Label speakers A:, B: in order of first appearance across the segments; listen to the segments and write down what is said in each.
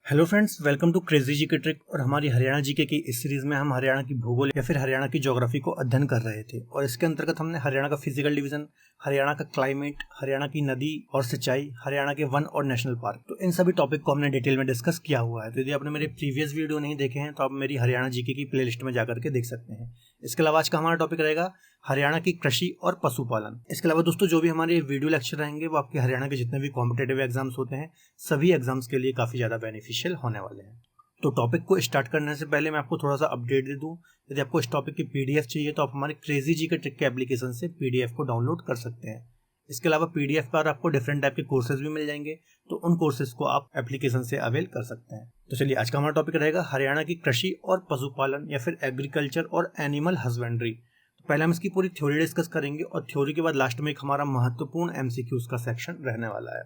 A: Hello friends, welcome to crazy ji के trick. और हमारी हरियाणा जीके की इस सीरीज में हम हरियाणा की भूगोल या फिर हरियाणा की ज्योग्राफी को अध्ययन कर रहे थे। और इसके अंतर्गत हमने हरियाणा का फिजिकल डिवीजन, हरियाणा का क्लाइमेट, हरियाणा की नदी और सिंचाई, हरियाणा के वन और नेशनल पार्क, तो इन सभी टॉपिक को हमने डिटेल में डिस्कस किया हुआ है। तो यदि आपने मेरे प्रीवियस वीडियो नहीं देखे हैं तो आप मेरी हरियाणा जीके की प्लेलिस्ट में जाकर के देख सकते हैं। इसके अलावा आज का हमारा टॉपिक रहेगा हरियाणा की कृषि और पशुपालन। इसके अलावा दोस्तों, जो भी हमारे वीडियो लेक्चर रहेंगे वो आपके हरियाणा के जितने भी कॉम्पिटेटिव एग्जाम्स होते हैं सभी एग्जाम्स के लिए काफी ज्यादा बेनिफिशियल होने वाले हैं। तो टॉपिक को स्टार्ट करने से पहले मैं आपको थोड़ा सा अपडेट दे दूं। यदि आपको इस टॉपिक की पीडीएफ चाहिए तो आप हमारे क्रेजी जी के ट्रिक के एप्लीकेशन से पीडीएफ को डाउनलोड कर सकते हैं। इसके अलावा पीडीएफ पर आपको डिफरेंट टाइप के कोर्सेज भी मिल जाएंगे, तो उन कोर्सेज को आप एप्लीकेशन से अवेल कर सकते हैं। तो चलिए, आज का हमारा टॉपिक रहेगा हरियाणा की कृषि और पशुपालन या फिर एग्रीकल्चर और एनिमल हस्बेंड्री। तो पहले हम इसकी पूरी थ्योरी डिस्कस करेंगे और थ्योरी के बाद लास्ट में एक हमारा महत्वपूर्ण एमसीक्यूज का सेक्शन रहने वाला है।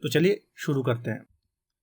A: तो चलिए शुरू करते हैं।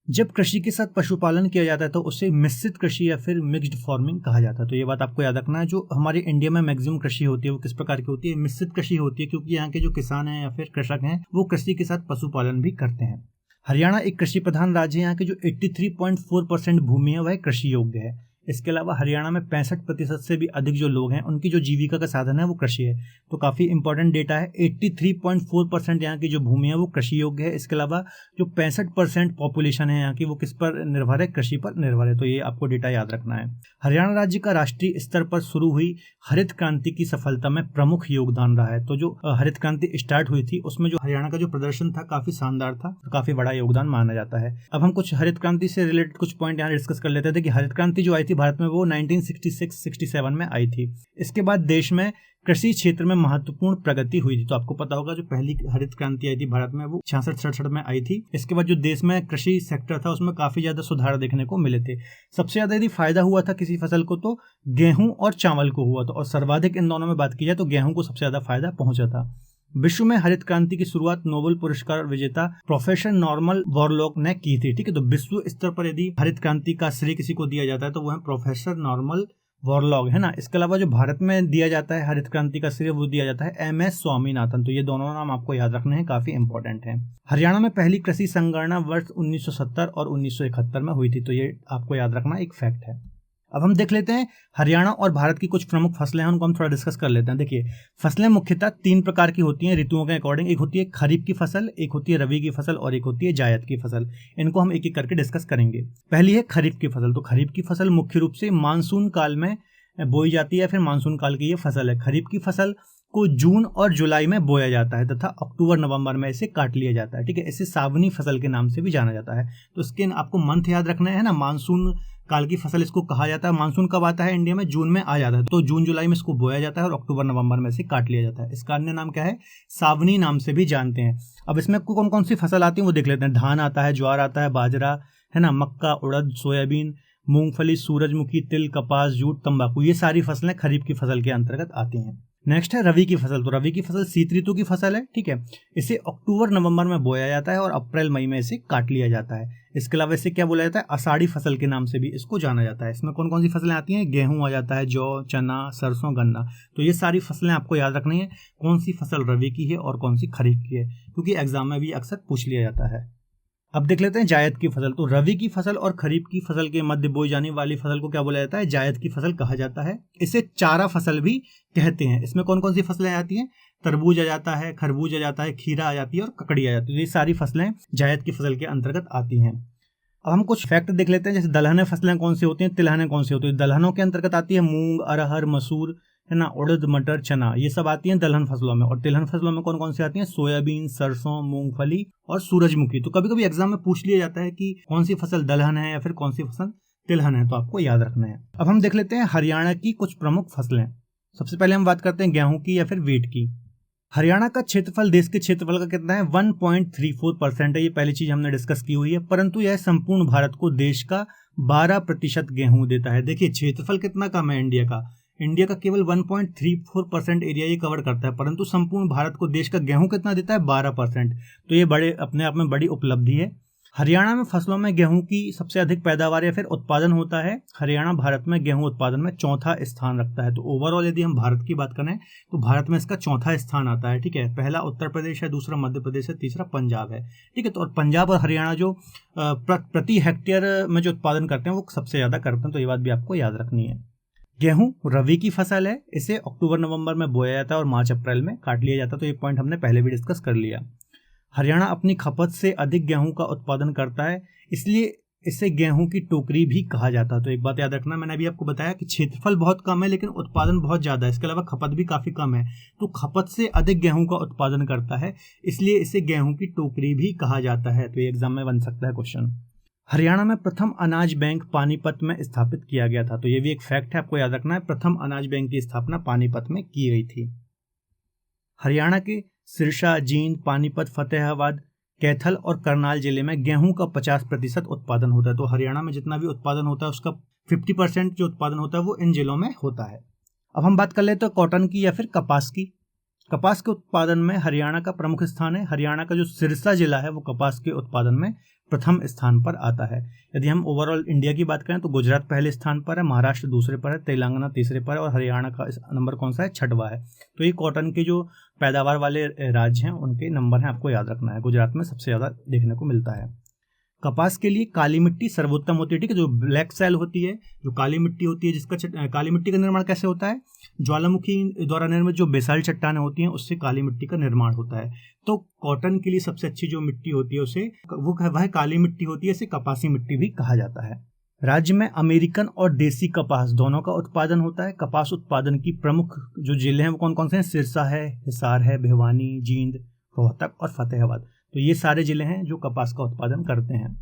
A: जब कृषि के साथ पशुपालन किया जाता है तो उसे मिश्रित कृषि या फिर मिक्स्ड फार्मिंग कहा जाता है। तो ये बात आपको याद रखना है। जो हमारे इंडिया में मैक्सिमम कृषि होती है वो किस प्रकार की होती है? मिश्रित कृषि होती है, क्योंकि यहाँ के जो किसान हैं या फिर कृषक हैं वो कृषि के साथ पशुपालन भी करते हैं। हरियाणा एक कृषि प्रधान राज्य है। यहाँ के जो 83.4% भूमि है वह कृषि योग्य है। इसके अलावा हरियाणा में 65% से भी अधिक जो लोग हैं उनकी जो जीविका का साधन है वो कृषि है। तो काफी इंपॉर्टेंट डेटा है। 83.4% यहाँ की जो भूमि है वो कृषि योग्य है। इसके अलावा जो 65% पॉपुलेशन है यहाँ की वो किस पर निर्भर है? कृषि पर निर्भर है। तो ये आपको डेटा याद रखना है। हरियाणा राज्य का राष्ट्रीय स्तर पर शुरू हुई हरित क्रांति की सफलता में प्रमुख योगदान रहा है। तो जो हरित क्रांति स्टार्ट हुई थी उसमें जो हरियाणा का जो प्रदर्शन था काफी शानदार था, तो काफी बड़ा योगदान माना जाता है। अब हम कुछ हरित क्रांति से रिलेटेड कुछ पॉइंट यहाँ डिस्कस कर लेते थे कि हरित क्रांति जो आई थी भारत में वो 1966-67 में आई थी। इसके बाद देश में कृषि क्षेत्र में महत्वपूर्ण प्रगति हुई थी। तो आपको पता होगा जो पहली हरित क्रांति आई थी भारत में वो 66-67 में आई थी। इसके बाद जो देश में कृषि सेक्टर था उसमें काफी ज्यादा सुधार देखने को मिले थे। सबसे ज्यादा यदि फायदा हुआ था किसी फसल को तो गेहूं और चावल को हुआ था, और सर्वाधिक इन दोनों में बात की जाए तो गेहूं को सबसे ज्यादा फायदा पहुंचा था। विश्व में हरित क्रांति की शुरुआत नोबेल पुरस्कार विजेता प्रोफेसर नॉर्मन बोरलॉग ने की थी। ठीक है, तो विश्व स्तर पर यदि हरित क्रांति का श्रेय किसी को दिया जाता है तो वो है प्रोफेसर नॉर्मन बोरलॉग, है ना। इसके अलावा जो भारत में दिया जाता है हरित क्रांति का श्रेय वो दिया जाता है MS स्वामीनाथन। तो ये दोनों नाम आपको याद रखने हैं, काफी इंपॉर्टेंट है। हरियाणा में पहली कृषि संगणना वर्ष 1970 और 1971 में हुई थी। तो ये आपको याद रखना एक फैक्ट है। अब हम देख लेते हैं हरियाणा और भारत की कुछ प्रमुख फसलें हैं, उनको हम थोड़ा डिस्कस कर लेते हैं। देखिए, फसलें मुख्यतः 3 प्रकार की होती हैं ऋतुओं के अकॉर्डिंग। एक होती है खरीफ की फसल, एक होती है रबी की फसल और एक होती है जायद की फसल। इनको हम एक एक करके डिस्कस करेंगे। पहली है खरीफ की फसल। तो खरीफ की फसल मुख्य रूप से मानसून काल में बोई जाती है, फिर मानसून काल की ये फसल है। खरीफ की फसल को जून और जुलाई में बोया जाता है तथा अक्टूबर नवंबर में इसे काट लिया जाता है। ठीक है, इसे सावनी फसल के नाम से भी जाना जाता है। तो इसके आपको मंथ याद रखना है ना। मानसून काल की फसल इसको कहा जाता है। मानसून कब आता है इंडिया में? जून में आ जाता है। तो जून जुलाई में इसको बोया जाता है और अक्टूबर नवंबर में इसे काट लिया जाता है। इसका अन्य नाम क्या है? सावनी नाम से भी जानते हैं। अब इसमें कौन कौन सी फसल आती है वो देख लेते हैं। धान आता है, ज्वार आता है, बाजरा है ना, मक्का, उड़द, सोयाबीन, मूंगफली, सूरजमुखी, तिल, कपास, जूट, तंबाकू, ये सारी फसलें खरीफ की फसल के अंतर्गत आती हैं। नेक्स्ट है रवि की फसल। तो रवि की फसल शीत ऋतु की फसल है। ठीक है, इसे अक्टूबर नवंबर में बोया जाता है और अप्रैल मई में इसे काट लिया जाता है। इसके अलावा इसे क्या बोला जाता है? आषाढ़ी फसल के नाम से भी इसको जाना जाता है। इसमें कौन कौन सी फसलें आती हैं? गेहूं आ जाता है, जौ, चना, सरसों, गन्ना। तो ये सारी फसलें आपको याद रखनी है, कौन सी फसल रवि की है और कौन सी खरीफ की है, क्योंकि एग्जाम में भी अक्सर पूछ लिया जाता है। अब देख लेते हैं जायद की फसल। तो रवि की फसल और खरीफ की फसल के मध्य बोई जाने वाली फसल को क्या बोला जाता है? जायद की फसल कहा जाता है। इसे चारा फसल भी कहते हैं। इसमें कौन कौन सी फसलें आती हैं? तरबूज आ जाता है, खरबूज आ जाता है, खीरा आ जाती है और ककड़ी आ जाती है। ये सारी फसलें जायद की फसल के अंतर्गत आती हैं। अब हम कुछ फैक्ट देख लेते हैं, जैसे दलहन फसलें कौन सी होती हैं, तिलहनें कौन सी होती है। दलहनों के अंतर्गत आती है मूंग, अरहर, मसूर, है ना, उड़द, मटर, चना, ये सब आती हैं दलहन फसलों में। और तिलहन फसलों में कौन कौन सी आती हैं? सोयाबीन, सरसों, मूंगफली और सूरजमुखी। तो कभी कभी एग्जाम में पूछ लिया जाता है कि कौन सी फसल दलहन है या फिर कौन सी फसल तिलहन है, तो आपको याद रखना है। अब हम देख लेते हैं हरियाणा की कुछ प्रमुख फसलें। सबसे पहले हम बात करते हैं गेहूं की या फिर वीट की। हरियाणा का क्षेत्रफल देश के क्षेत्रफल का कितना है? 1.34% है। ये पहली चीज हमने डिस्कस की हुई है, परंतु यह संपूर्ण भारत को देश का 12% गेहूं देता है। देखिए, क्षेत्रफल कितना कम है इंडिया का। इंडिया का केवल 1.34% एरिया ये कवर करता है, परंतु संपूर्ण भारत को देश का गेहूं कितना देता है? 12%। तो ये बड़े अपने आप में बड़ी उपलब्धि है। हरियाणा में फसलों में गेहूं की सबसे अधिक पैदावार या फिर उत्पादन होता है। हरियाणा भारत में गेहूं उत्पादन में चौथा स्थान रखता है। तो ओवरऑल यदि हम भारत की बात करें तो भारत में इसका चौथा स्थान आता है, ठीक है। पहला उत्तर प्रदेश है, दूसरा मध्य प्रदेश है, तीसरा पंजाब है, ठीक है। तो और पंजाब और हरियाणा जो प्रति हेक्टेयर में जो उत्पादन करते हैं वो सबसे ज़्यादा करते हैं, तो ये बात भी आपको याद रखनी है। गेहूं रबी की फसल है, इसे अक्टूबर नवंबर में बोया जाता है और मार्च अप्रैल में काट लिया जाता है। तो ये पॉइंट हमने पहले भी डिस्कस कर लिया। हरियाणा अपनी खपत से अधिक गेहूं का उत्पादन करता है, इसलिए इसे गेहूं की टोकरी भी कहा जाता है। तो एक बात याद रखना, मैंने अभी आपको बताया कि क्षेत्रफल बहुत कम है लेकिन उत्पादन बहुत ज़्यादा है, इसके अलावा खपत भी काफ़ी कम है। तो खपत से अधिक गेहूं का उत्पादन करता है, इसलिए इसे गेहूं की टोकरी भी कहा जाता है। तो ये एग्जाम में बन सकता है क्वेश्चन। हरियाणा में प्रथम अनाज बैंक पानीपत में स्थापित किया गया था। तो ये भी एक फैक्ट है, आपको याद रखना है। प्रथम अनाज बैंक की स्थापना पानीपत में की गई थी। हरियाणा के सिरसा, जींद, पानीपत, फतेहाबाद, कैथल और करनाल जिले में गेहूं का 50% उत्पादन होता है। तो हरियाणा में जितना भी उत्पादन होता है उसका 50% जो उत्पादन होता है वो इन जिलों में होता है। अब हम बात कर लेते हैं कॉटन की या फिर कपास की। कपास के उत्पादन में हरियाणा का प्रमुख स्थान है। हरियाणा का जो सिरसा जिला है वो कपास के उत्पादन में प्रथम स्थान पर आता है। यदि हम ओवरऑल इंडिया की बात करें तो गुजरात पहले स्थान पर है, महाराष्ट्र दूसरे पर है, तेलंगाना तीसरे पर है और हरियाणा का नंबर कौन सा है, छठवां है। तो ये कॉटन के जो पैदावार वाले राज्य हैं उनके नंबर हैं, आपको याद रखना है। गुजरात में सबसे ज़्यादा देखने को मिलता है। कपास के लिए काली मिट्टी सर्वोत्तम होती है, ठीक है। जो ब्लैक सैल होती है, जो काली मिट्टी होती है, जिसका काली मिट्टी का निर्माण कैसे होता है, ज्वालामुखी द्वारा निर्मित जो बेसाल्ट चट्टानें होती हैं उससे काली मिट्टी का निर्माण होता है। तो कॉटन के लिए सबसे अच्छी जो मिट्टी होती है उसे वह काली मिट्टी होती है, इसे कपासी मिट्टी भी कहा जाता है। राज्य में अमेरिकन और देसी कपास दोनों का उत्पादन होता है। कपास उत्पादन की प्रमुख जो जिले हैं वो कौन कौन से हैं, सिरसा है, हिसार है, भिवानी, जींद, रोहतक और फतेहाबाद। तो ये सारे जिले हैं जो कपास का उत्पादन करते हैं।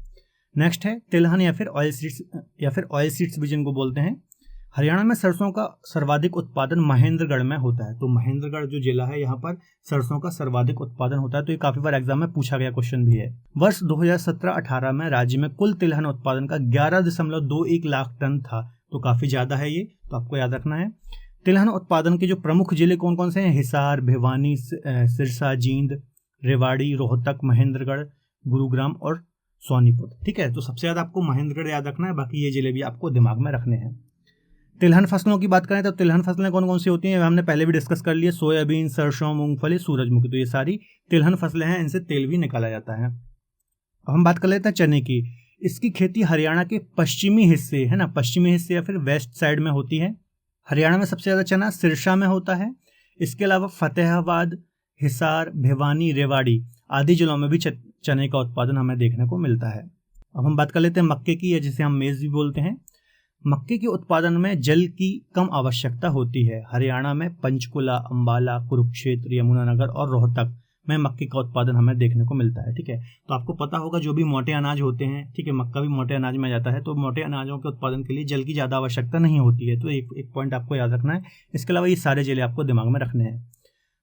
A: नेक्स्ट है तिलहन या फिर ऑयल सीड्स भी जिनको बोलते हैं। हरियाणा में सरसों का सर्वाधिक उत्पादन महेंद्रगढ़ में होता है। तो महेंद्रगढ़ जो जिला है यहाँ पर सरसों का सर्वाधिक उत्पादन होता है। तो ये काफी बार एग्जाम में पूछा गया क्वेश्चन भी है। वर्ष 2017-18 में राज्य में कुल तिलहन उत्पादन का 11.21 लाख टन था। तो काफी ज्यादा है ये, तो आपको याद रखना है। तिलहन उत्पादन के जो प्रमुख जिले कौन कौन से हैं, हिसार, भिवानी, सिरसा, जींद, रेवाड़ी, रोहतक, महेंद्रगढ़, गुरुग्राम और सोनीपत, ठीक है। तो सबसे ज्यादा आपको महेंद्रगढ़ याद रखना है, बाकी ये जिले भी आपको दिमाग में रखने हैं। तिलहन फसलों की बात करें तो तिलहन फसलें कौन कौन सी होती हैं, हमने पहले भी डिस्कस कर लिया। सोयाबीन, सरसों, मूंगफली, सूरजमुखी। तो ये सारी तिलहन फसलें हैं, इनसे तेल भी निकाला जाता है। अब हम बात कर लेते हैं चने की। इसकी खेती हरियाणा के पश्चिमी हिस्से है ना, पश्चिमी हिस्से या फिर वेस्ट साइड में होती है। हरियाणा में सबसे ज्यादा चना सिरसा में होता है। इसके अलावा फतेहाबाद, हिसार, भिवानी, रेवाड़ी आदि जिलों में भी चने का उत्पादन हमें देखने को मिलता है। अब हम बात कर लेते हैं मक्के की, या जिसे हम मेज़ भी बोलते हैं। मक्के के उत्पादन में जल की कम आवश्यकता होती है। हरियाणा में पंचकुला, अंबाला, कुरुक्षेत्र, यमुनानगर और रोहतक में मक्के का उत्पादन हमें देखने को मिलता है, ठीक है। तो आपको पता होगा जो भी मोटे अनाज होते हैं, ठीक है, मक्का भी मोटे अनाज में जाता है। तो मोटे अनाजों के उत्पादन के लिए जल की ज़्यादा आवश्यकता नहीं होती है। तो एक पॉइंट आपको याद रखना है। इसके अलावा ये सारे जिले आपको दिमाग में रखने हैं।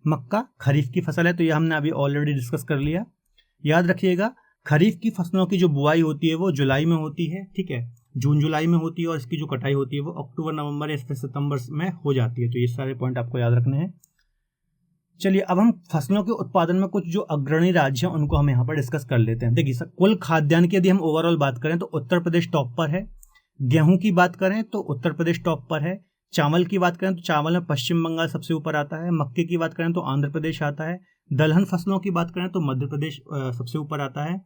A: मक्का खरीफ की फसल है, तो ये हमने अभी ऑलरेडी डिस्कस कर लिया। याद रखिएगा, खरीफ की फसलों की जो बुआई होती है वो जुलाई में होती है, ठीक है, जून जुलाई में होती है, और इसकी जो कटाई होती है वो अक्टूबर नवंबर या फिर सितंबर में हो जाती है। तो ये सारे पॉइंट आपको याद रखने हैं। चलिए अब हम फसलों के उत्पादन में कुछ जो अग्रणी राज्य हैं उनको हम यहाँ पर डिस्कस कर लेते हैं। देखिए सर, कुल खाद्यान्न की यदि हम ओवरऑल बात करें तो उत्तर प्रदेश टॉप पर है। गेहूं की बात करें तो उत्तर प्रदेश टॉप पर है। चावल की बात करें तो चावल में पश्चिम बंगाल सबसे ऊपर आता है। मक्के की बात करें तो आंध्र प्रदेश आता है। दलहन फसलों की बात करें तो मध्य प्रदेश सबसे ऊपर आता है।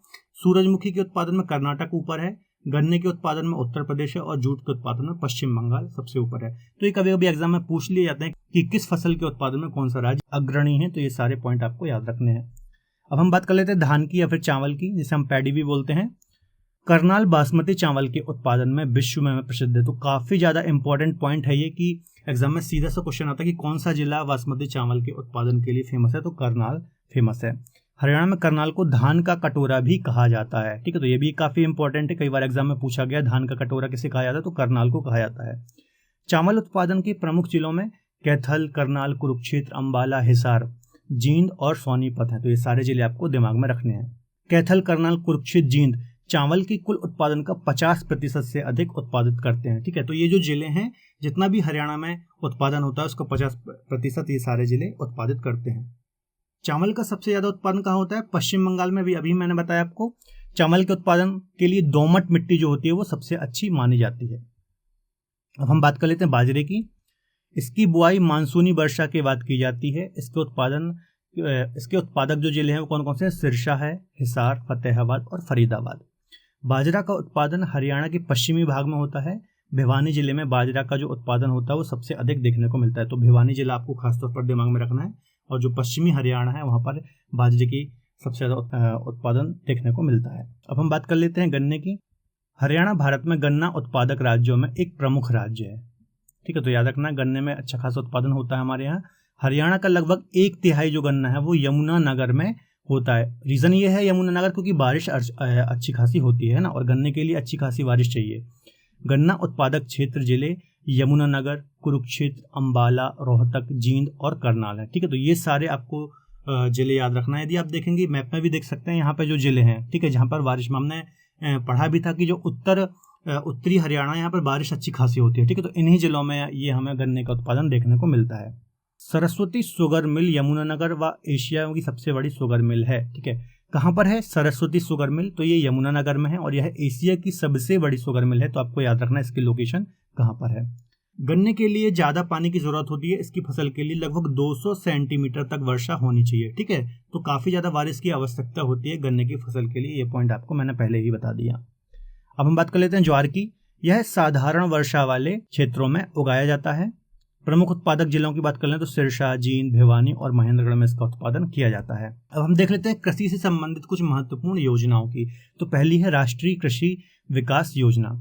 A: सूरजमुखी के उत्पादन में कर्नाटक ऊपर है। गन्ने के उत्पादन में उत्तर प्रदेश है और जूट के उत्पादन में पश्चिम बंगाल सबसे ऊपर है। तो ये कभी कभी एग्जाम में पूछ लिए जाते हैं कि किस फसल के उत्पादन में कौन सा राज्य अग्रणी है। तो ये सारे पॉइंट आपको याद रखने हैं। अब हम बात कर लेते हैं धान की या फिर चावल की, जिसे हम पैडी भी बोलते हैं। करनाल बासमती चावल के उत्पादन में विश्व में प्रसिद्ध है। तो काफी ज्यादा इंपॉर्टेंट पॉइंट है ये कि एग्जाम में सीधा सा क्वेश्चन आता है कि कौन सा जिला बासमती चावल के उत्पादन के लिए फेमस है। तो करनाल फेमस है। हरियाणा में करनाल को धान का कटोरा भी कहा जाता है, ठीक है। तो ये भी काफी इंपॉर्टेंट है, कई बार एग्जाम में पूछा गया धान का कटोरा किसे कहा जाता है, तो करनाल को कहा जाता है। चावल उत्पादन के प्रमुख जिलों में कैथल, करनाल, कुरुक्षेत्र, अंबाला, हिसार, जींद और सोनीपत है। तो ये सारे जिले आपको दिमाग में रखने हैं। कैथल, करनाल, कुरुक्षेत्र, जींद चावल की कुल उत्पादन का 50% से अधिक उत्पादित करते हैं, ठीक है। तो ये जो जिले हैं, जितना भी हरियाणा में उत्पादन होता है उसका 50% ये सारे जिले उत्पादित करते हैं। चावल का सबसे ज्यादा उत्पादन कहाँ होता है, पश्चिम बंगाल में भी अभी मैंने बताया आपको। चावल के उत्पादन के लिए दोमट मिट्टी जो होती है वो सबसे अच्छी मानी जाती है। अब हम बात कर लेते हैं बाजरे की। इसकी बुआई मानसूनी वर्षा के बाद की जाती है। इसके उत्पादक जो जिले हैं वो कौन कौन से हैं? सिरसा है, हिसार, फतेहाबाद और फरीदाबाद। बाजरा का उत्पादन हरियाणा के पश्चिमी भाग में होता है। भिवानी जिले में बाजरा का जो उत्पादन होता है वो सबसे अधिक देखने को मिलता है। तो भिवानी जिला आपको खासतौर पर दिमाग में रखना है, और जो पश्चिमी हरियाणा है वहाँ पर बाजरे की सबसे ज़्यादा उत्पादन देखने को मिलता है। अब हम बात कर लेते हैं गन्ने की। हरियाणा भारत में गन्ना उत्पादक राज्यों में एक प्रमुख राज्य है। ठीक है, तो याद रखना गन्ने में अच्छा खासा उत्पादन होता है हमारे यहाँ। हरियाणा का लगभग 1/3 जो गन्ना है वो यमुनानगर में होता है। रीज़न ये है यमुनानगर क्योंकि बारिश अच्छी खासी होती है ना, और गन्ने के लिए अच्छी खासी बारिश चाहिए। गन्ना उत्पादक क्षेत्र जिले यमुनानगर, कुरुक्षेत्र, अंबाला, रोहतक, जींद और करनाल है। ठीक है, तो ये सारे आपको जिले याद रखना है। यदि आप देखेंगे मैप में भी देख सकते हैं यहाँ पे जो जिले हैं, ठीक है, जहाँ पर बारिश में हमने पढ़ा भी था कि जो उत्तरी हरियाणा यहाँ पर बारिश अच्छी खासी होती है। ठीक है, तो इन्हीं जिलों में ये हमें गन्ने का उत्पादन देखने को मिलता है। सरस्वती शुगर मिल यमुनानगर व एशिया की सबसे बड़ी शुगर मिल है। ठीक है, कहाँ पर है सरस्वती शुगर मिल? तो ये यमुनानगर में है और यह एशिया की सबसे बड़ी शुगर मिल है। तो आपको याद रखना है इसकी लोकेशन कहाँ पर है। गन्ने के लिए ज़्यादा पानी की ज़रूरत होती है। इसकी फसल के लिए लगभग 200 सेंटीमीटर तक वर्षा होनी चाहिए। ठीक है, तो काफ़ी ज़्यादा बारिश की आवश्यकता होती है गन्ने की फसल के लिए। ये पॉइंट आपको मैंने पहले ही बता दिया। अब हम बात कर लेते हैं ज्वार की। यह साधारण वर्षा वाले क्षेत्रों में उगाया जाता है। प्रमुख उत्पादक जिलों की बात कर लें तो सिरसा, जींद, भिवानी और महेंद्रगढ़ में इसका उत्पादन किया जाता है। अब हम देख लेते हैं कृषि से संबंधित कुछ महत्वपूर्ण योजनाओं की। तो पहली है राष्ट्रीय कृषि विकास योजना।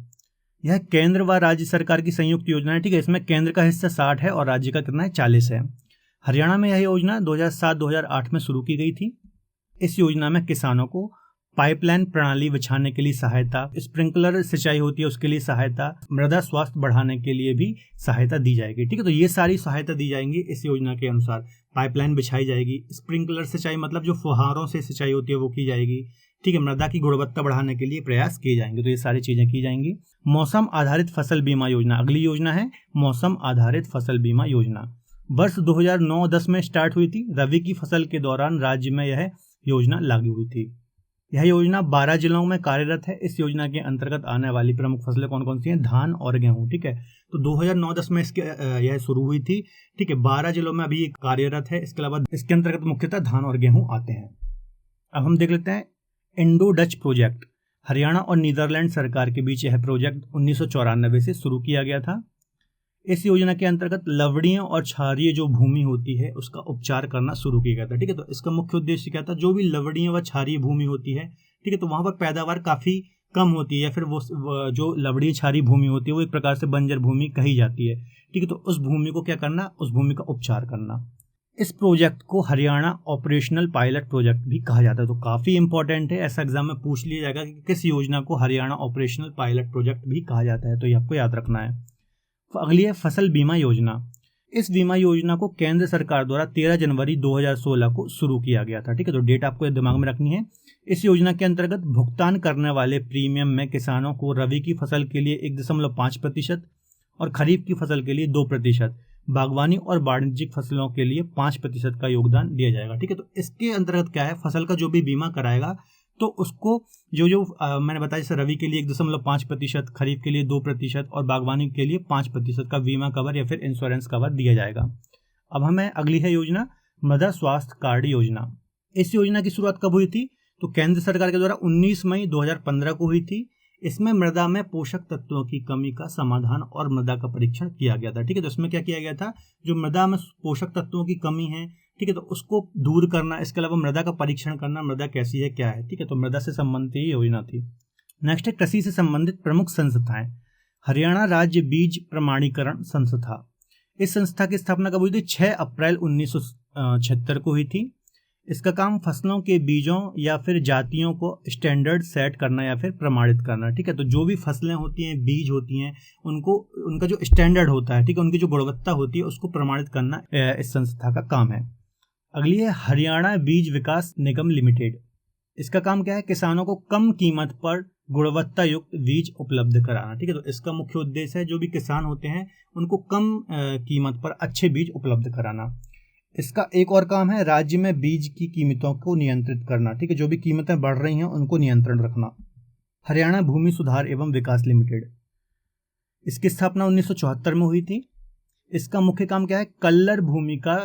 A: यह केंद्र व राज्य सरकार की संयुक्त योजना है। ठीक है, इसमें केंद्र का हिस्सा 60 है और राज्य का कितना है? 40 है। हरियाणा में यह योजना 2007-2008 में शुरू की गई थी। इस योजना में किसानों को पाइपलाइन प्रणाली बिछाने के लिए सहायता, स्प्रिंकलर सिंचाई होती है उसके लिए सहायता, मृदा स्वास्थ्य बढ़ाने के लिए भी सहायता दी जाएगी। ठीक है, तो ये सारी सहायता दी जाएंगी इस योजना के अनुसार। पाइपलाइन बिछाई जाएगी, स्प्रिंकलर सिंचाई मतलब जो फुहारों से सिंचाई होती है वो की जाएगी। ठीक है, मृदा की गुणवत्ता बढ़ाने के लिए प्रयास किए जाएंगे। तो ये सारी चीजें की जाएंगी। मौसम आधारित फसल बीमा योजना अगली योजना है। मौसम आधारित फसल बीमा योजना वर्ष 2009-10 में स्टार्ट हुई थी। रबी की फसल के दौरान राज्य में यह योजना लागू हुई थी। यह योजना 12 जिलों में कार्यरत है। इस योजना के अंतर्गत आने वाली प्रमुख फसलें कौन कौन सी हैं? धान और गेहूं। ठीक है, तो 2009-10 में यह शुरू हुई थी। ठीक है, 12 जिलों में अभी कार्यरत है। इसके अलावा इसके अंतर्गत मुख्यतः धान और गेहूं आते हैं। अब हम देख लेते हैं इंडो डच प्रोजेक्ट। हरियाणा और नीदरलैंड सरकार के बीच यह प्रोजेक्ट 1994 से शुरू किया गया था। इस योजना के अंतर्गत लवणीय और क्षारीय जो भूमि होती है उसका उपचार करना शुरू किया गया था। ठीक है, तो इसका मुख्य उद्देश्य क्या था? जो भी लवणीय व क्षारीय भूमि होती है, ठीक है, तो वहाँ पर पैदावार काफ़ी कम होती है, या फिर वो जो लवणीय क्षारीय भूमि होती है वो एक प्रकार से बंजर भूमि कही जाती है। ठीक है, तो उस भूमि को क्या करना? उस भूमि का उपचार करना। इस प्रोजेक्ट को हरियाणा ऑपरेशनल पायलट प्रोजेक्ट भी कहा जाता है। तो काफ़ी इंपॉर्टेंट है, ऐसा एग्जाम में पूछ लिया जाएगा कि किस योजना को हरियाणा ऑपरेशनल पायलट प्रोजेक्ट भी कहा जाता है। तो ये आपको याद रखना है। अगली है फसल बीमा योजना। इस बीमा योजना को केंद्र सरकार द्वारा 13 जनवरी 2016 को शुरू किया गया था। ठीक है, तो डेट आपको दिमाग में रखनी है। इस योजना के अंतर्गत भुगतान करने वाले प्रीमियम में किसानों को रबी की फसल के लिए 1.5% और खरीफ की फसल के लिए 2%, बागवानी और वाणिज्यिक फसलों के लिए 5% का योगदान दिया जाएगा। ठीक है, तो इसके अंतर्गत क्या है? फसल का जो भी बीमा कराएगा तो उसको जो मैंने बताया, जैसे रबी के लिए 1.5%, खरीफ के लिए 2% और बागवानी के लिए 5% का बीमा कवर या फिर इंश्योरेंस कवर दिया जाएगा। अब हमें अगली है योजना मृदा स्वास्थ्य कार्ड योजना। इस योजना की शुरुआत कब हुई थी? तो केंद्र सरकार के द्वारा 19 मई 2015 को हुई थी। इसमें मृदा में पोषक तत्वों की कमी का समाधान और मृदा का परीक्षण किया गया था। ठीक है, तो इसमें क्या किया गया था? जो मृदा में पोषक तत्वों की कमी है, ठीक है, तो उसको दूर करना, इसके अलावा मृदा का परीक्षण करना, मृदा कैसी है क्या है। ठीक है, तो मृदा से संबंधित ही योजना थी। नेक्स्ट है कृषि से संबंधित प्रमुख संस्थाएं। हरियाणा राज्य बीज प्रमाणीकरण संस्था। इस संस्था की स्थापना कब हुई थी? 6 अप्रैल 1976 को हुई थी। इसका काम फसलों के बीजों या फिर जातियों को स्टैंडर्ड सेट करना या फिर प्रमाणित करना। ठीक है, तो जो भी फसलें होती हैं, बीज होती हैं, उनको उनका जो स्टैंडर्ड होता है, ठीक है, उनकी जो गुणवत्ता होती है उसको प्रमाणित करना इस संस्था का काम है। अगली है हरियाणा बीज विकास निगम लिमिटेड। इसका काम क्या है? किसानों को कम कीमत पर गुणवत्ता युक्त बीज उपलब्ध कराना। ठीक है, तो इसका मुख्य उद्देश्य है जो भी किसान होते हैं उनको कम कीमत पर अच्छे बीज उपलब्ध कराना। इसका एक और काम है राज्य में बीज की कीमतों को नियंत्रित करना, ठीक है, जो भी कीमतें बढ़ रही हैं उनको नियंत्रण रखना। हरियाणा भूमि सुधार एवं विकास लिमिटेड, इसकी स्थापना 1974 में हुई थी। इसका मुख्य काम क्या है? कल्लर भूमि का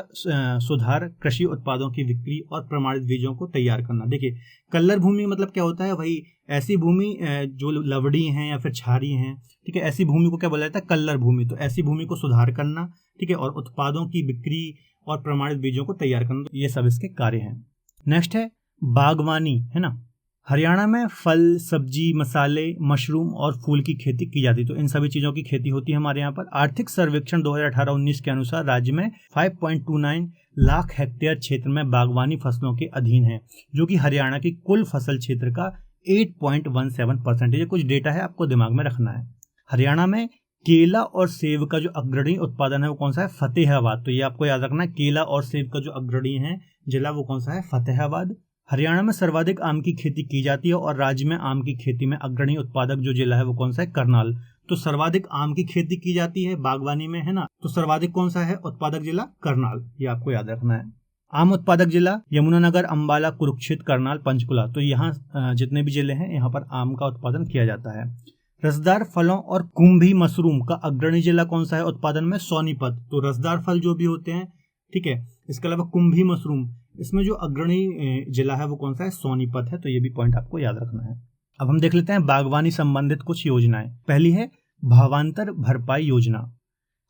A: सुधार, कृषि उत्पादों की बिक्री और प्रमाणित बीजों को तैयार करना। देखिए, कल्लर भूमि मतलब क्या होता है? वही ऐसी भूमि जो लवड़ी हैं या फिर क्षारी हैं, ठीक है, ऐसी भूमि को क्या बोला जाता है? कल्लर भूमि। तो ऐसी भूमि को सुधार करना, ठीक है, और उत्पादों की बिक्री और प्रमाणित बीजों को तैयार करना, ये सब इसके कार्य हैं। नेक्स्ट है बागवानी, है ना। हरियाणा में फल, सब्जी, मसाले, मशरूम और फूल की खेती की जाती है। तो इन सभी चीज़ों की खेती होती है हमारे यहाँ पर। आर्थिक सर्वेक्षण 2018-19 के अनुसार राज्य में 5.29 लाख हेक्टेयर क्षेत्र में बागवानी फसलों के अधीन है, जो कि हरियाणा की कुल फसल क्षेत्र का 8.17% है। ये कुछ डेटा है, आपको दिमाग में रखना है। हरियाणा में केला और सेब का जो अग्रणी उत्पादन है वो कौन सा है? फतेहाबाद। तो ये आपको याद रखना है, केला और सेब का जो अग्रणी है जिला वो कौन सा है? फतेहाबाद। हरियाणा में सर्वाधिक आम की खेती की जाती है और राज्य में आम की खेती में अग्रणी उत्पादक जो जिला है वो कौन सा है? करनाल। तो सर्वाधिक आम की खेती की जाती है बागवानी में, है ना। तो सर्वाधिक कौन सा है उत्पादक जिला? करनाल। ये आपको याद रखना है। आम उत्पादक जिला यमुनानगर, अंबाला, कुरुक्षेत्र, करनाल, पंचकुला। तो यहाँ जितने भी जिले हैं यहाँ पर आम का उत्पादन किया जाता है। रसदार फलों और कुंभी मशरूम का अग्रणी जिला कौन सा है उत्पादन में? सोनीपत। तो रसदार फल जो भी होते हैं, ठीक है, इसके अलावा कुंभी मशरूम, इसमें जो अग्रणी जिला है वो कौन सा है? सोनीपत है। तो ये भी पॉइंट आपको याद रखना है। अब हम देख लेते हैं बागवानी संबंधित कुछ योजनाएं। पहली है भावांतर भरपाई योजना।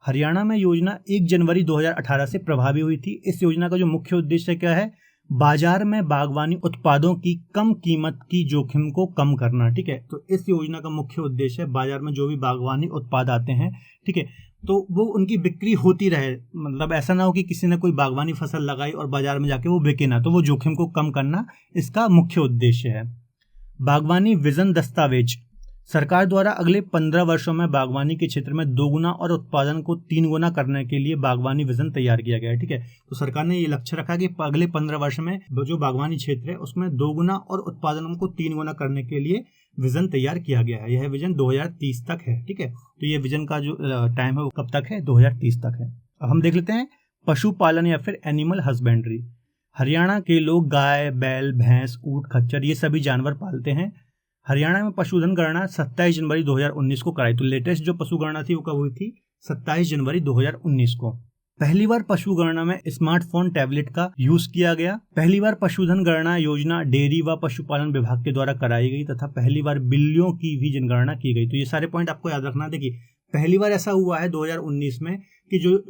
A: हरियाणा में योजना 1 जनवरी 2018 से प्रभावी हुई थी। इस योजना का जो मुख्य उद्देश्य क्या है? बाजार में बागवानी उत्पादों की कम कीमत की जोखिम को कम करना, ठीक है। तो इस योजना का मुख्य उद्देश्य है बाजार में जो भी बागवानी उत्पाद आते हैं, ठीक है, तो वो उनकी बिक्री होती रहे। मतलब ऐसा ना हो कि किसी ने कोई बागवानी फसल लगाई और बाजार में जाके वो बिके ना, तो वो जोखिम को कम करना इसका मुख्य उद्देश्य है। बागवानी विजन दस्तावेज, सरकार द्वारा अगले 15 वर्षों में बागवानी के क्षेत्र में 2 गुना और उत्पादन को 3 गुना करने के लिए बागवानी विजन तैयार किया गया है, ठीक है। तो सरकार ने ये लक्ष्य रखा कि अगले 15 वर्ष में जो बागवानी क्षेत्र है उसमें 2 गुना और उत्पादन को 3 गुना करने के लिए विजन तैयार किया गया है। यह विजन 2030 तक है, ठीक है। तो ये विजन का जो टाइम है वो कब तक है? 2030 तक है। अब हम देख लेते हैं पशुपालन या फिर एनिमल हस्बेंड्री। हरियाणा के लोग गाय, बैल, भैंस, ऊंट, खच्चर ये सभी जानवर पालते हैं। हरियाणा में पशुधन गणना 27 जनवरी 2019 को कराई। तो लेटेस्ट जो पशु गणना थी वो कब हुई थी? 27 जनवरी 2019 को। पहली बार पशु गणना में स्मार्टफोन, टैबलेट का यूज किया गया। पहली बार पशुधन गणना योजना डेयरी व पशुपालन विभाग के द्वारा कराई गई तथा पहली बार बिल्लियों की भी जनगणना की गई। तो ये सारे पॉइंट आपको याद रखना। देखिए, पहली बार ऐसा हुआ है 2019 में कि जो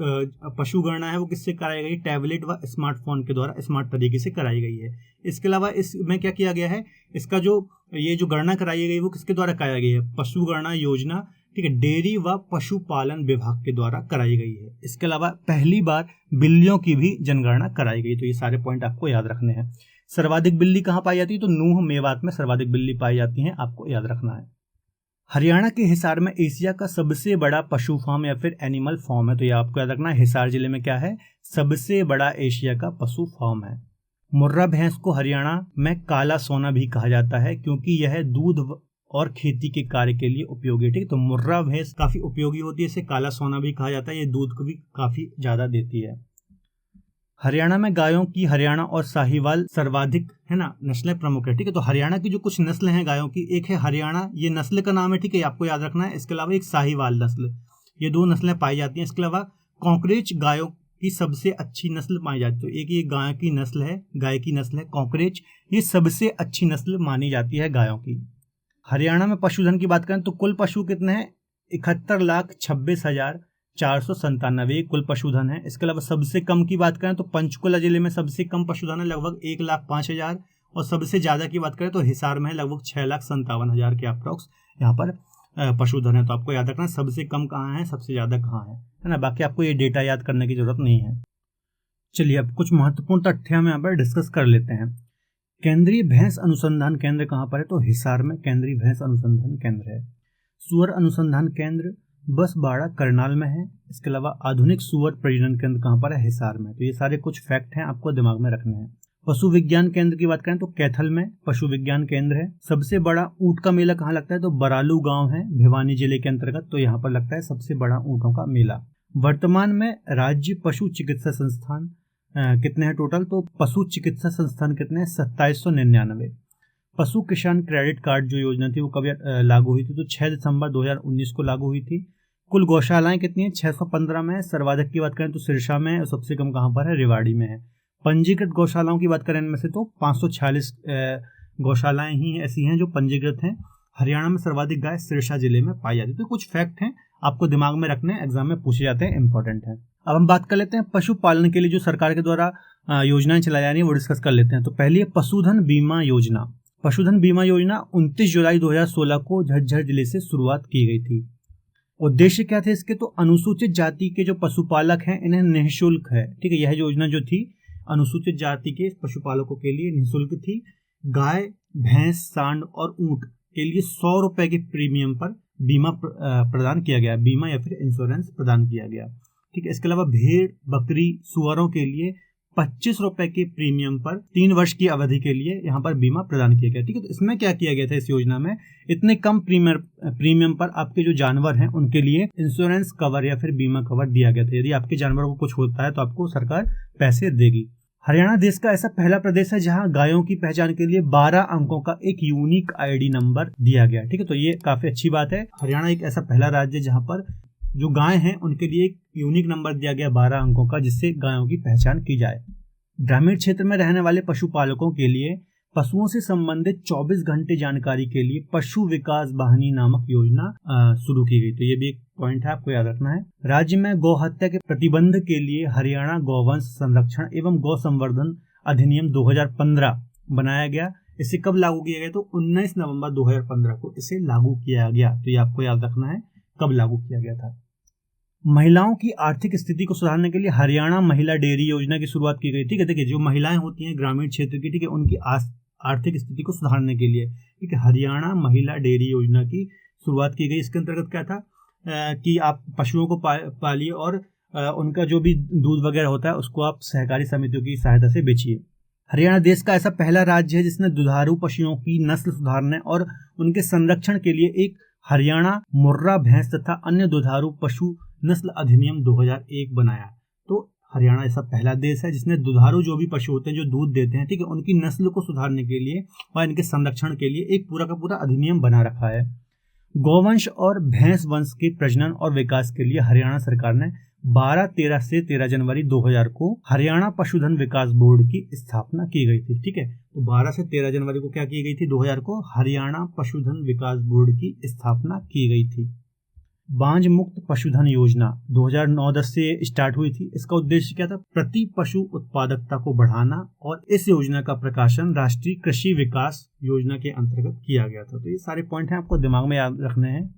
A: पशु गणना है वो किससे कराई गई? टैबलेट व स्मार्टफोन के द्वारा स्मार्ट तरीके से कराई गई है। इसके अलावा इसमें क्या किया गया है? इसका जो ये जो गणना कराई गई वो किसके द्वारा कराई गई है? पशु गणना योजना, ठीक है, डेयरी व पशुपालन विभाग के द्वारा कराई गई है। इसके अलावा पहली बार बिल्लियों की भी जनगणना कराई गई। तो ये सारे पॉइंट आपको याद रखने हैं। सर्वाधिक बिल्ली कहाँ पाई जाती है? तो नूह, मेवात में सर्वाधिक बिल्ली पाई जाती है, आपको याद रखना है। हरियाणा के हिसार में एशिया का सबसे बड़ा पशु फार्म या फिर एनिमल फार्म है। तो ये आपको याद रखना है, हिसार जिले में क्या है? सबसे बड़ा एशिया का पशु फार्म है। मुर्रा भैंस को हरियाणा में काला सोना भी कहा जाता है क्योंकि यह दूध और खेती के कार्य के लिए उपयोगी है, ठीक। तो मुर्रा भैंस काफी उपयोगी होती है, इसे काला सोना भी कहा जाता है। ये दूध को भी काफी ज्यादा देती है। हरियाणा में गायों की हरियाणा और साहिवाल सर्वाधिक, है ना, नस्लें प्रमुख है, ठीक है। तो हरियाणा की जो कुछ नस्लें हैं गायों की, एक है हरियाणा, ये नस्ल का नाम है, ठीक है, आपको याद रखना है। इसके अलावा एक साहिवाल नस्ल, ये 2 नस्लें पाई जाती हैं। इसके अलावा कॉकरेज गायों की सबसे अच्छी नस्ल मानी जाती है। तो एक ये गाय की नस्ल है कॉकरेज, ये सबसे अच्छी नस्ल मानी जाती है गायों की। हरियाणा में पशुधन की बात करें तो कुल पशु कितने हैं? 71,26,497 कुल पशुधन है। इसके अलावा सबसे कम की बात करें तो पंचकुला जिले में सबसे कम पशुधन है, लगभग 1,05,000। और सबसे ज्यादा की बात करें तो हिसार में है, लगभग 6,57,000 के अप्रॉक्स यहाँ पर पशुधन है। तो आपको याद रखना सबसे कम कहाँ है, सबसे ज्यादा कहाँ है ना। बाकी आपको ये डेटा याद करने की जरूरत नहीं है। चलिए अब कुछ महत्वपूर्ण तथ्य हम यहाँ पर डिस्कस कर लेते हैं। केंद्रीय भैंस अनुसंधान केंद्र कहाँ पर है? तो हिसार में केंद्रीय भैंस अनुसंधान केंद्र है। सुअर अनुसंधान केंद्र बसबाड़ा करनाल में है। इसके अलावा आधुनिक सुअर प्रजनन केंद्र कहाँ पर है? हिसार में। तो ये सारे कुछ फैक्ट हैं, आपको दिमाग में रखने हैं। पशु विज्ञान केंद्र की बात करें तो कैथल में पशु विज्ञान केंद्र है। सबसे बड़ा ऊंट का मेला कहाँ लगता है? तो बरालू गांव है भिवानी जिले के अंतर्गत, तो यहाँ पर लगता है सबसे बड़ा ऊंटों का मेला। वर्तमान में राज्य पशु चिकित्सा संस्थान कितने हैं टोटल, तो पशु चिकित्सा संस्थान कितने हैं 2799। पशु किसान क्रेडिट कार्ड जो योजना थी वो कब लागू हुई थी, तो 6 दिसंबर 2019 को लागू हुई थी। कुल गौशालाएं कितनी हैं 615 में है। सर्वाधिक की बात करें तो सिरसा में है और सबसे कम कहाँ पर है, रेवाड़ी में है। पंजीकृत गौशालाओं की बात करें इनमें से तो 546 गौशालाएं ही ऐसी हैं जो पंजीकृत हैं। हरियाणा में सर्वाधिक गाय सिरसा जिले में पाई जाती है। तो कुछ फैक्ट हैं आपको दिमाग में रखने, एग्जाम में पूछे जाते हैं, इंपॉर्टेंट है। अब हम बात कर लेते हैं पशुपालन के लिए जो सरकार के द्वारा योजनाएं चलाई जा रही है वो डिस्कस कर लेते हैं। तो पहली है पशुधन बीमा योजना। पशुधन बीमा योजना 29 जुलाई 2016 को झज्जर जिले से शुरुआत की गई थी। उद्देश्य क्या थे इसके, तो अनुसूचित जाति के जो पशुपालक हैं इन्हें निःशुल्क है, ठीक है, यह योजना जो थी अनुसूचित जाति के पशुपालकों के लिए निःशुल्क थी। गाय, भैंस, सांड और ऊंट के लिए 100 रुपए के प्रीमियम पर बीमा प्रदान किया गया, बीमा या फिर इंश्योरेंस प्रदान किया गया, ठीक है। इसके अलावा भेड़, बकरी, सुअरों के लिए 25 रुपए के प्रीमियम पर 3 वर्ष की अवधि के लिए यहाँ पर बीमा प्रदान किया गया, ठीक है। तो इसमें क्या किया गया था इस योजना में, इतने कम प्रीमियम पर आपके जो जानवर हैं उनके लिए इंश्योरेंस कवर या फिर बीमा कवर दिया गया था। यदि आपके जानवरों को कुछ होता है तो आपको सरकार पैसे देगी। हरियाणा देश का ऐसा पहला प्रदेश है जहां गायों की पहचान के लिए 12 अंकों का एक यूनिक आईडी नंबर दिया गया, ठीक है। तो ये काफी अच्छी बात है। हरियाणा एक ऐसा पहला राज्य जहां पर जो गाय हैं उनके लिए एक यूनिक नंबर दिया गया 12 अंकों का, जिससे गायों की पहचान की जाए। ग्रामीण क्षेत्र में रहने वाले पशुपालकों के लिए पशुओं से संबंधित 24 घंटे जानकारी के लिए पशु विकास वाहिनी नामक योजना शुरू की गई। तो ये भी एक पॉइंट है, आपको याद रखना है। राज्य में गौ हत्या के प्रतिबंध के लिए हरियाणा गौवंश संरक्षण एवं गौ संवर्धन अधिनियम 2015 बनाया गया। इसे कब लागू किया गया, तो 19 नवंबर 2015 को इसे लागू किया गया। तो ये आपको याद रखना है कब लागू किया गया था। महिलाओं की आर्थिक स्थिति को सुधारने के लिए हरियाणा महिला डेयरी योजना की शुरुआत की गई, ठीक है। देखिए जो महिलाएं होती हैं ग्रामीण क्षेत्र की, ठीक है, उनकी आर्थिक स्थिति को सुधारने के लिए, ठीक है, हरियाणा महिला डेयरी योजना की शुरुआत की गई। इसके अंतर्गत क्या था कि आप पशुओं को पालिए और उनका जो भी दूध वगैरह होता है उसको आप सहकारी समितियों की सहायता से बेचिए। हरियाणा देश का ऐसा पहला राज्य है जिसने दुधारू पशुओं की नस्ल सुधारने और उनके संरक्षण के लिए एक हरियाणा मुर्रा भैंस तथा अन्य दुधारू पशु नस्ल अधिनियम 2001 बनाया। तो हरियाणा ऐसा पहला देश है जिसने दुधारू जो भी पशु होते हैं जो दूध देते हैं, ठीक है, उनकी नस्ल को सुधारने के लिए और इनके संरक्षण के लिए एक पूरा का पूरा अधिनियम बना रखा है। गौवंश और भैंस वंश के प्रजनन और विकास के लिए हरियाणा सरकार ने 12 से 13 जनवरी 2000 को हरियाणा पशुधन विकास बोर्ड की स्थापना की गई थी, ठीक है। तो 12 से 13 जनवरी को क्या की गई थी, 2000 को हरियाणा पशुधन विकास बोर्ड की स्थापना की गई थी। बांझ मुक्त पशुधन योजना 2009-10 से स्टार्ट हुई थी। इसका उद्देश्य क्या था, प्रति पशु उत्पादकता को बढ़ाना, और इस योजना का प्रकाशन राष्ट्रीय कृषि विकास योजना के अंतर्गत किया गया था। तो ये सारे पॉइंट हैं, आपको दिमाग में याद रखने हैं।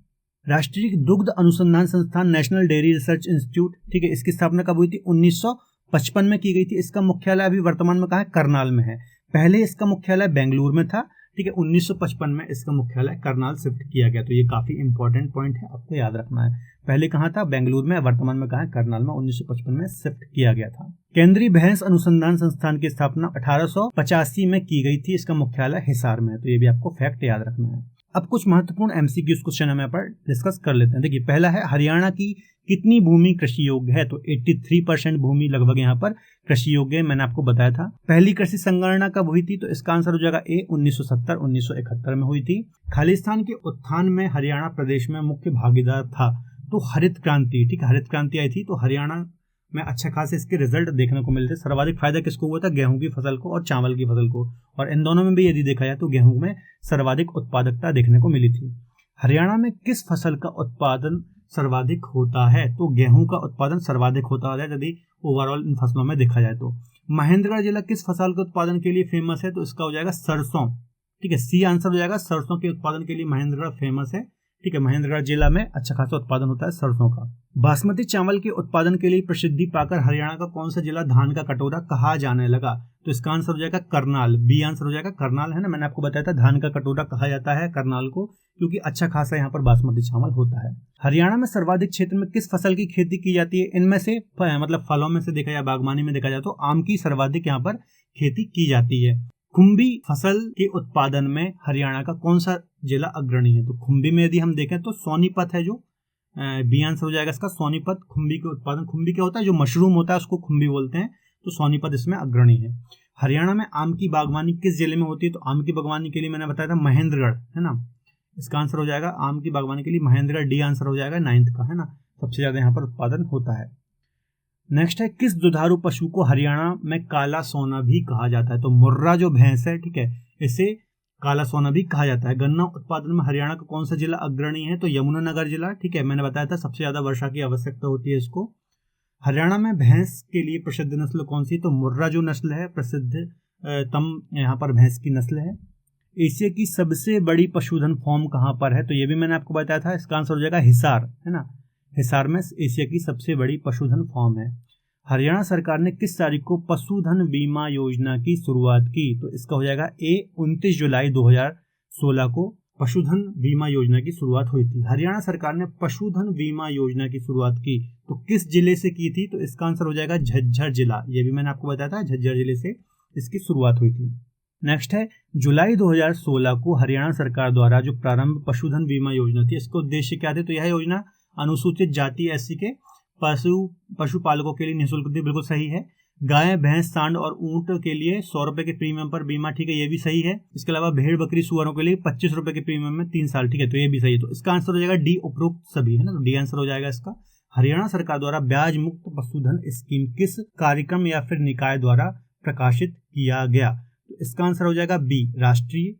A: राष्ट्रीय दुग्ध अनुसंधान संस्थान नेशनल डेयरी रिसर्च इंस्टीट्यूट, ठीक है, इसकी स्थापना कब हुई थी, 1955 में की गई थी। इसका मुख्यालय अभी वर्तमान में कहाँ है, करनाल में है। पहले इसका मुख्यालय बेंगलुरु में था, ठीक है। 1955 में इसका मुख्यालय करनाल शिफ्ट किया गया। तो ये काफी इंपॉर्टेंट पॉइंट है, आपको याद रखना है। पहले कहाँ था, बेंगलुरु में, वर्तमान में कहाँ है, करनाल में। 1955 में शिफ्ट किया गया था। केंद्रीय भैंस अनुसंधान संस्थान की स्थापना 1885 में की गई थी। इसका मुख्यालय हिसार में है। तो ये भी आपको फैक्ट याद रखना है। अब कुछ महत्वपूर्ण एमसीक्यूज क्वेश्चन हम यहाँ पर डिस्कस कर लेते हैं। देखिए पहला है, हरियाणा की कितनी भूमि कृषि योग्य है, तो 83% भूमि लगभग यहाँ पर कृषि योग्य है, मैंने आपको बताया था। पहली कृषि संगणना कब हुई थी, तो इसका आंसर हो जाएगा ए, 1970-1971 में हुई थी। खालिस्तान के उत्थान में हरियाणा प्रदेश में मुख्य भागीदार था, तो हरित क्रांति, ठीक है, हरित क्रांति आई थी, तो हरियाणा में अच्छा खासे इसके रिजल्ट देखने को मिलते। सर्वाधिक फायदा किसको हुआ था, गेहूं की फसल को और चावल की फसल को, और इन दोनों में भी यदि देखा जाए तो गेहूं में सर्वाधिक उत्पादकता देखने को मिली थी। हरियाणा में किस फसल का उत्पादन सर्वाधिक होता है, तो गेहूं का उत्पादन सर्वाधिक होता है यदि ओवरऑल इन फसलों में देखा जाए तो। महेंद्रगढ़ जिला किस फसल के उत्पादन के लिए फेमस है, तो इसका हो जाएगा सरसों, ठीक है, सी आंसर हो जाएगा। सरसों के उत्पादन के लिए महेंद्रगढ़ फेमस है, ठीक है। महेंद्रगढ़ जिला में अच्छा खासा उत्पादन होता है सरसों का। बासमती चावल के उत्पादन के लिए प्रसिद्धि पाकर हरियाणा का कौन सा जिला धान का कटोरा कहा जाने लगा, तो इसका आंसर हो जाएगा करनाल, बी आंसर हो जाएगा करनाल, है ना। मैंने आपको बताया था धान का कटोरा कहा जाता है करनाल को, क्योंकि अच्छा खासा यहाँ पर बासमती चावल होता है। हरियाणा में सर्वाधिक क्षेत्र में किस फसल की खेती की जाती है, इनमें से मतलब फलों में से देखा जाए, बागवानी में देखा जाए तो आम की सर्वाधिक यहाँ पर खेती की जाती है। खुम्बी फसल के उत्पादन में हरियाणा का कौन सा जिला अग्रणी है, तो खुम्बी में यदि हम देखें तो सोनीपत है, जो बी आंसर हो जाएगा इसका सोनीपत। खुम्बी के उत्पादन, खुम्बी क्या होता है, जो मशरूम होता है उसको खुम्बी बोलते हैं, तो सोनीपत इसमें अग्रणी है। हरियाणा में आम की बागवानी किस जिले में होती है? तो आम की बागवानी के लिए मैंने बताया था महेंद्रगढ़, है ना। इसका आंसर हो जाएगा आम की बागवानी के लिए महेंद्रगढ़, डी आंसर हो जाएगा 9th का, है ना। सबसे ज्यादा यहाँ पर उत्पादन होता है। नेक्स्ट है, किस दुधारू पशु को हरियाणा में काला सोना भी कहा जाता है? तो मुर्रा जो भैंस है, ठीक है, इसे काला सोना भी कहा जाता है। गन्ना उत्पादन में हरियाणा का कौन सा जिला अग्रणी है? तो यमुनानगर जिला, ठीक है, मैंने बताया था सबसे ज्यादा वर्षा की आवश्यकता होती है इसको। हरियाणा में भैंस के लिए प्रसिद्ध नस्ल कौन सी? तो मुर्रा जो नस्ल है प्रसिद्ध तम यहाँ पर भैंस की नस्ल है। एशिया की सबसे बड़ी पशुधन फॉर्म कहाँ पर है? तो ये भी मैंने आपको बताया था, इसका आंसर हो जाएगा हिसार, है ना। हिसार में एशिया की सबसे बड़ी पशुधन फॉर्म है। हरियाणा सरकार ने किस तारीख को पशुधन बीमा योजना की शुरुआत की? तो इसका हो जाएगा 29 जुलाई 2016 को पशुधन बीमा योजना की शुरुआत हुई थी। हरियाणा सरकार ने पशुधन बीमा योजना की शुरुआत की तो किस जिले से की थी? तो इसका आंसर हो जाएगा झज्जर जिला। ये भी मैंने आपको बताया था, झज्जर जिले से इसकी शुरुआत हुई थी। नेक्स्ट है, जुलाई 2016 को हरियाणा सरकार द्वारा जो प्रारंभ पशुधन बीमा योजना थी, इसका उद्देश्य क्या थे? तो यह योजना अनुसूचित जाति एससी के पशुपालकों के लिए निःशुल्क थी, बिल्कुल सही है। गाय, भैंस, सांड और ऊंट के लिए 100 रुपए के प्रीमियम पर बीमा, ठीक है, ये भी सही है। इसके अलावा भेड़, बकरी, सुअरों के लिए 25 रुपए के प्रीमियम में 3 साल, ठीक है, तो ये भी सही है। तो इसका आंसर हो जाएगा डी, उपरोक्त सभी, है ना, तो डी आंसर हो जाएगा इसका। हरियाणा सरकार द्वारा ब्याज मुक्त पशुधन स्कीम किस कार्यक्रम या फिर निकाय द्वारा प्रकाशित किया गया? तो इसका आंसर हो जाएगा बी, राष्ट्रीय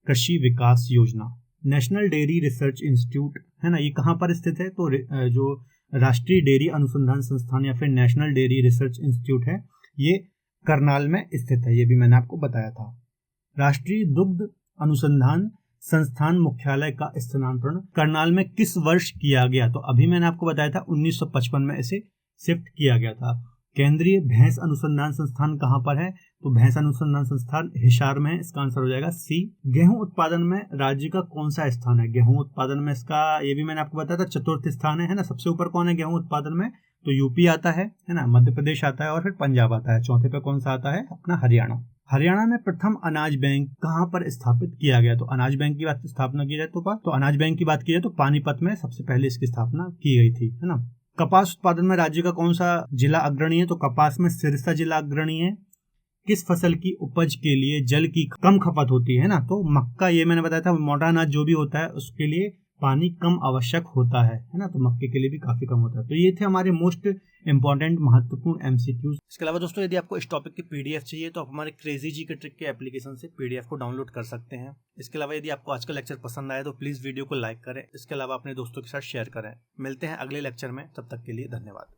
A: कृषि विकास योजना। नेशनल डेयरी रिसर्च इंस्टीट्यूट, है ना, ये कहाँ पर स्थित है? तो जो राष्ट्रीय डेयरी अनुसंधान संस्थान या फिर नेशनल डेयरी रिसर्च इंस्टीट्यूट है, ये करनाल में स्थित है, ये भी मैंने आपको बताया था। राष्ट्रीय दुग्ध अनुसंधान संस्थान मुख्यालय का स्थानांतरण करनाल में किस वर्ष किया गया? तो अभी मैंने आपको बताया था 1955 में इसे शिफ्ट किया गया था। केंद्रीय भैंस अनुसंधान संस्थान कहाँ पर है? तो भैंस अनुसंधान संस्थान हिसार में है, इसका आंसर हो जाएगा सी। गेहूं उत्पादन में राज्य का कौन सा स्थान है? गेहूं उत्पादन में इसका, ये भी मैंने आपको बताया था, 4th स्थान है ना। सबसे ऊपर कौन है गेहूं उत्पादन में? तो यूपी आता है ना, मध्य प्रदेश आता है और फिर पंजाब आता है। 4थे पे कौन सा आता है? अपना हरियाणा। हरियाणा में प्रथम अनाज बैंक कहाँ पर स्थापित किया गया? तो अनाज बैंक की बात स्थापना की जाए तो अनाज बैंक की बात की जाए तो पानीपत में सबसे पहले इसकी स्थापना की गई थी, है ना। कपास उत्पादन में राज्य का कौन सा जिला अग्रणी है? तो कपास में सिरसा जिला अग्रणी है। किस फसल की उपज के लिए जल की कम खपत होती है ना? तो मक्का, ये मैंने बताया था, मोटा अनाज जो भी होता है उसके लिए पानी कम आवश्यक होता है ना, तो मक्के के लिए भी काफी कम होता है। तो ये थे हमारे मोस्ट इंपॉर्टेंट महत्वपूर्ण एमसीक्यूज। इसके अलावा दोस्तों, यदि आपको इस टॉपिक की पीडीएफ चाहिए तो आप हमारे क्रेजी जी के ट्रिक के एप्लीकेशन से पीडीएफ को डाउनलोड कर सकते हैं। इसके अलावा यदि आपको आज का लेक्चर पसंद आया तो प्लीज वीडियो को लाइक करें, इसके अलावा अपने दोस्तों के साथ शेयर करें। मिलते हैं अगले लेक्चर में, तब तक के लिए धन्यवाद।